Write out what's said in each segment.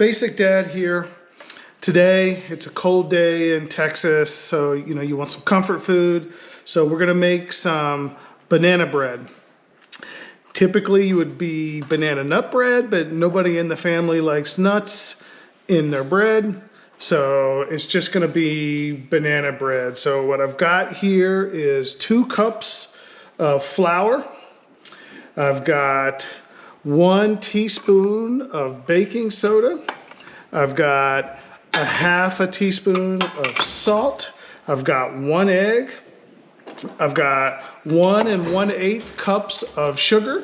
Basic Dad here. Today, it's a cold day in Texas, so you want some comfort food. So we're gonna make some banana bread. Typically, you would be banana nut bread, but nobody in the family likes nuts in their bread. So it's just gonna be banana bread. So what I've got here is 2 cups of flour. I've got 1 teaspoon of baking soda. I've got a half a teaspoon of salt. I've got 1 egg. I've got 1 1/8 cups of sugar.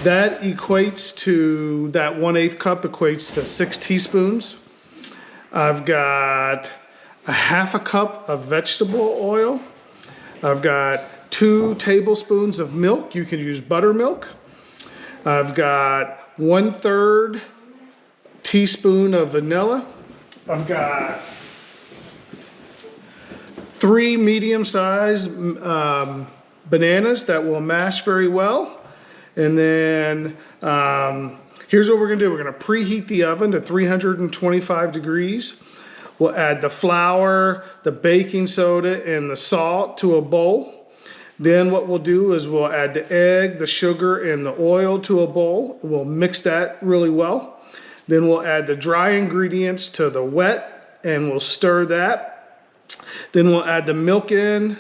That 1/8 cup equates to 6 teaspoons. I've got a half a cup of vegetable oil. I've got 2 tablespoons of milk. You can use buttermilk. I've got 1/3 teaspoon of vanilla. I've got 3 medium-sized bananas that will mash very well. And then here's what we're gonna do. We're gonna preheat the oven to 325 degrees. We'll add the flour, the baking soda, and the salt to a bowl. Then what we'll do is we'll add the egg, the sugar, and the oil to a bowl. We'll mix that really well. Then we'll add the dry ingredients to the wet and we'll stir that. Then we'll add the milk in.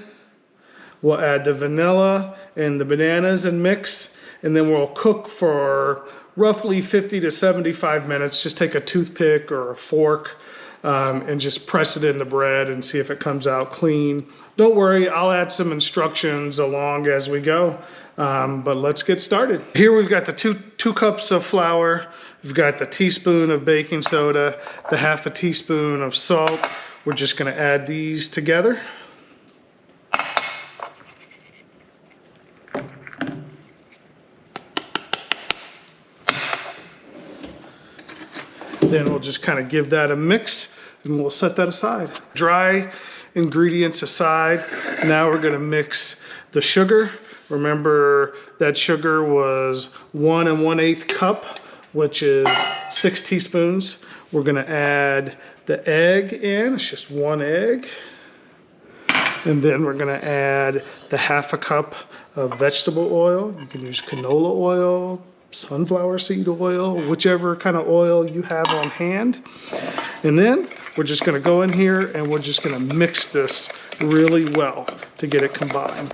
We'll add the vanilla and the bananas and mix. And then we'll cook for roughly 50 to 75 minutes. Just take a toothpick or a fork and just press it in the bread and see if it comes out clean. Don't worry, I'll add some instructions along as we go, but let's get started. Here we've got the two cups of flour. We've got the teaspoon of baking soda, the half a teaspoon of salt. We're just gonna add these together. Then we'll just kind of give that a mix and we'll set that aside. Dry ingredients aside, now we're gonna mix the sugar. Remember that sugar was 1 1/8 cup, which is 6 teaspoons. We're gonna add the egg in, it's just 1 egg. And then we're gonna add the half a cup of vegetable oil. You can use canola oil, sunflower seed oil, whichever kind of oil you have on hand. And then we're just gonna go in here and we're just gonna mix this really well to get it combined.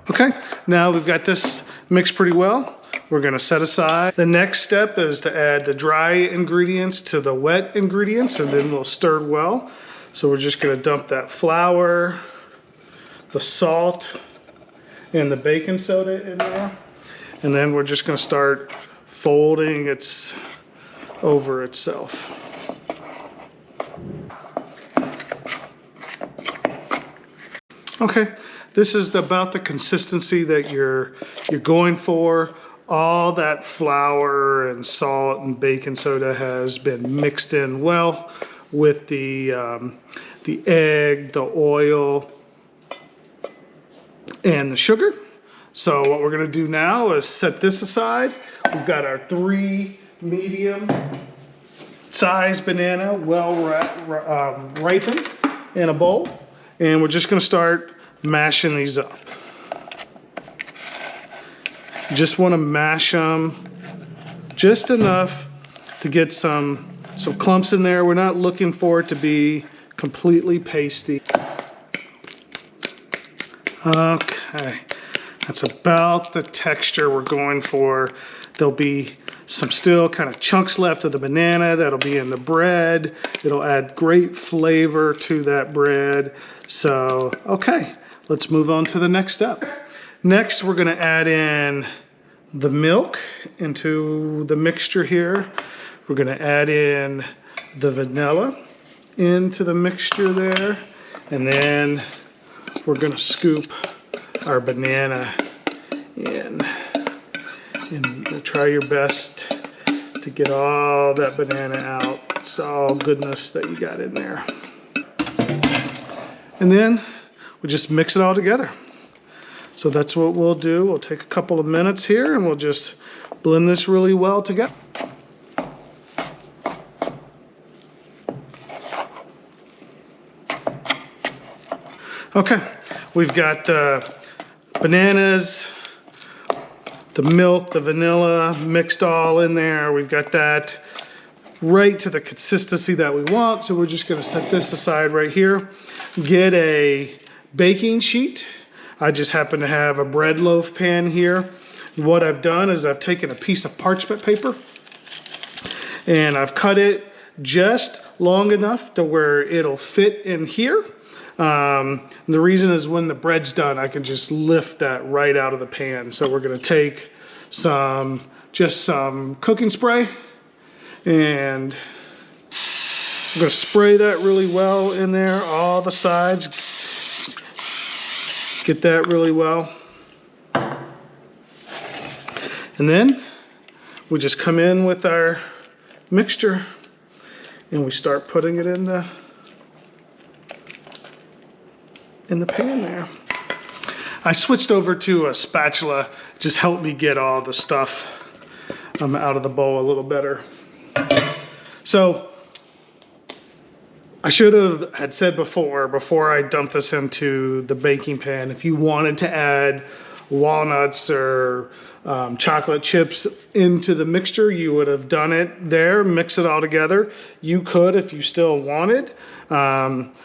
Okay, now we've got this mixed pretty well. We're gonna set aside. The next step is to add the dry ingredients to the wet ingredients and then we'll stir well. So we're just gonna dump that flour, the salt, and the baking soda in there. And then we're just gonna start folding it over itself. Okay, this is about the consistency that you're going for. All that flour and salt and baking soda has been mixed in well with the egg, the oil, and the sugar. So what we're gonna do now is set this aside. We've got our 3 medium sized banana well ripened in a bowl. And we're just gonna start mashing these up. You just wanna mash them just enough to get some clumps in there. We're not looking for it to be completely pasty. Okay, that's about the texture we're going for. There'll be some still kind of chunks left of the banana that'll be in the bread. It'll add great flavor to that bread. So, okay, let's move on to the next step. Next, we're gonna add in the milk into the mixture here. We're gonna add in the vanilla into the mixture there. And then we're gonna scoop our banana in. And try your best to get all that banana out. It's all goodness that you got in there. And then we just mix it all together. So that's what we'll do. We'll take a couple of minutes here and we'll just blend this really well together. Okay, we've got the bananas, the milk, the vanilla mixed all in there. We've got that right to the consistency that we want. So we're just gonna set this aside right here. Get a baking sheet. I just happen to have a bread loaf pan here. What I've done is I've taken a piece of parchment paper and I've cut it just long enough to where it'll fit in here. The reason is when the bread's done, I can just lift that right out of the pan. So we're gonna take just some cooking spray, and I'm gonna spray that really well in there, all the sides. Get that really well. And then we just come in with our mixture and we start putting it in the pan there. I switched over to a spatula, just helped me get all the stuff out of the bowl a little better. So I should have had said before I dumped this into the baking pan, if you wanted to add walnuts or chocolate chips into the mixture, you would have done it there, mix it all together. You could, if you still wanted,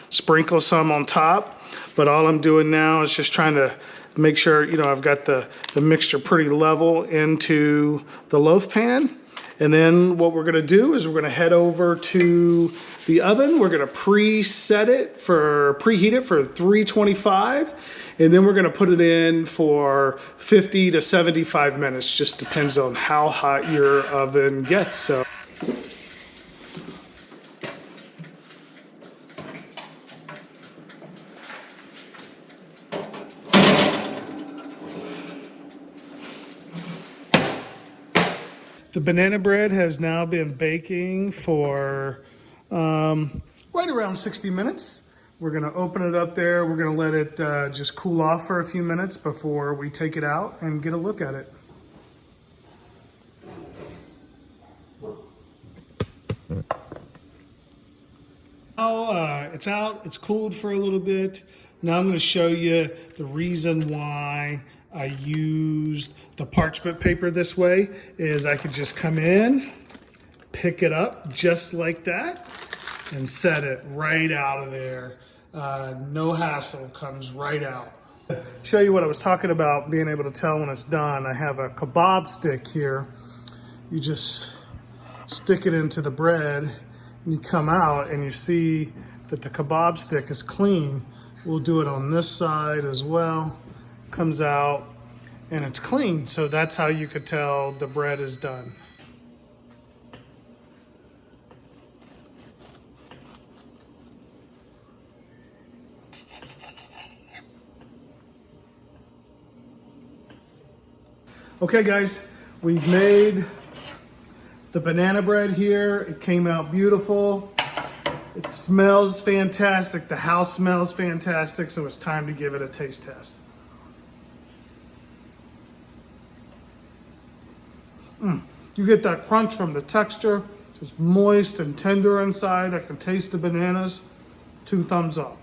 sprinkle some on top. But all I'm doing now is just trying to make sure, I've got the mixture pretty level into the loaf pan. And then what we're gonna do is we're gonna head over to the oven. We're gonna preheat it for 325. And then we're gonna put it in for 50 to 75 minutes. Just depends on how hot your oven gets. So. The banana bread has now been baking for right around 60 minutes. We're gonna open it up there. We're gonna let it just cool off for a few minutes before we take it out and get a look at it. Now it's out, it's cooled for a little bit. Now I'm gonna show you the reason why I used the parchment paper this way is I could just come in, pick it up just like that, and set it right out of there. No hassle, comes right out. Show you what I was talking about, being able to tell when it's done. I have a kebab stick here. You just stick it into the bread, and you come out and you see that the kebab stick is clean. We'll do it on this side as well. Comes out and it's clean. So that's how you could tell the bread is done. Okay guys, we've made the banana bread here. It came out beautiful. It smells fantastic. The house smells fantastic. So it's time to give it a taste test. You get that crunch from the texture. It's moist and tender inside. I can taste the bananas. 2 thumbs up.